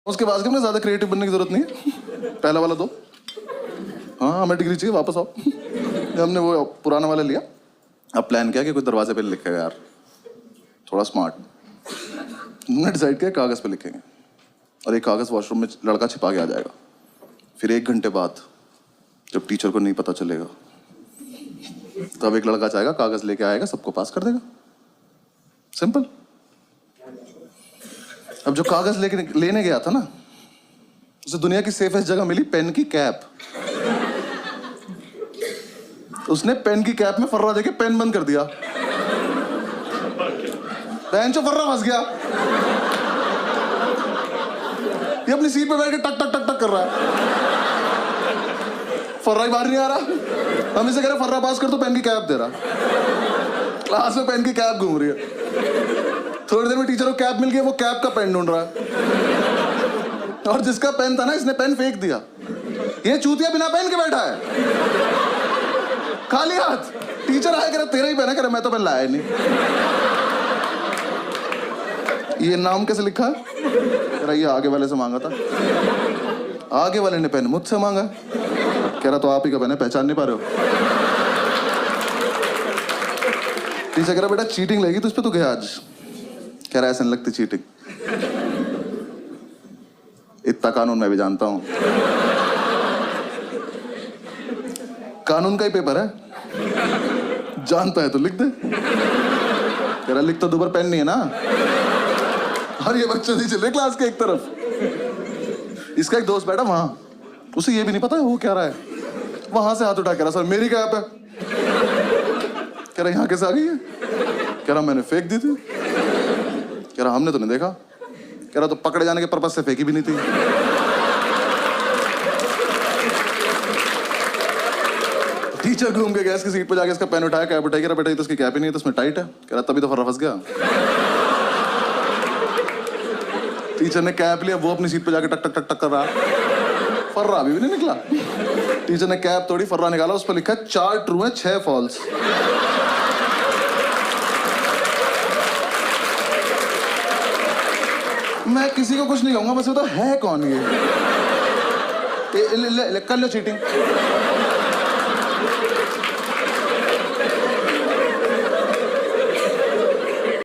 उसके बाद में ज्यादा क्रिएटिव बनने की जरूरत नहीं है। पहला वाला दो, हाँ हमें डिग्री चाहिए, वापस आओ। हमने वो पुराना वाला लिया। अब प्लान किया कि कोई दरवाजे पे लिखेगा यार, थोड़ा स्मार्ट। हमने डिसाइड किया कागज पे लिखेंगे और एक कागज वॉशरूम में लड़का छिपा के आ जाएगा। फिर 1 घंटे बाद जब टीचर को नहीं पता चलेगा तब एक लड़का जाएगा, कागज लेके आएगा, सबको पास कर देगा। सिंपल। अब जो कागज लेने गया था ना, उसे दुनिया की सेफेस्ट जगह मिली, पेन की कैप। उसने पेन की कैप में फर्रा देके पेन बंद कर दिया। पेन से फर्रा फंस गया। ये अपनी सीट पे बैठ के टक टक टक टक कर रहा है, फर्रा ही बाहर नहीं आ रहा। हम इसे कह रहे फर्रा पास कर, तो पेन की कैप दे रहा। क्लास में पेन की कैप घूम रही है। थोड़ी देर में टीचर को कैप मिल गई, वो कैप का पेन ढूंढ रहा है। और जिसका पेन था ना, इसने पेन फेंक दिया। ये चूतिया बिना पेन के बैठा है, खाली हाथ। टीचर आया, कह रहा तेरा ही पेन है, कह रहा मैं तो पेन लाया नहीं। ये नाम कैसे लिखा है? कह रहा ये आगे वाले से मांगा था। आगे वाले ने पेन मुझसे मांगा। कह रहा तो आप ही का पेन है, पहचान नहीं पा रहे हो? टीचर कह रहा बेटा चीटिंग लगेगी तो इस पे तू गया आज। कह रहा ऐसा नहीं लगती चीटिंग, इतना कानून मैं भी जानता हूं। कानून का ही पेपर है, जानता है तो लिख दे। कह रहा लिख तो दो, पर पेन नहीं है ना। और ये बच्चे नहीं चले क्लास के एक तरफ। इसका एक दोस्त बैठा वहां, उसे ये भी नहीं पता है वो क्या रहा है। वहां से हाथ उठा, कह रहा सर मेरी कैप है। कह रहा यहां कैसे आ गई है? कह रहा मैंने फेंक दी थी। कह रहा हमने तो नहीं देखा। कह रहा तो पकड़े जाने के पर्पज से फेंकी भी नहीं थी। टीचर घूम के गया इसकी सीट पे, जाके इसका पेन उठाया, कैप उठाई। कह रहा बेटा ये तो इसकी कैप ही नहीं है, तो इसमें टाइट है। कह रहा तभी तो फर्रा फंस गया। टीचर ने कैप लिया, वो अपनी सीट पे जाके टक टक टक टक कर रहा, फर्रा अभी भी नहीं निकला। टीचर ने कैप तोड़ी, फर्रा निकाला, उस पर लिखा 4 ट्रू है 6 फॉल्स। मैं किसी को कुछ नहीं कहूंगा, बस बताओ है कौन ये? कर लो चीटिंग।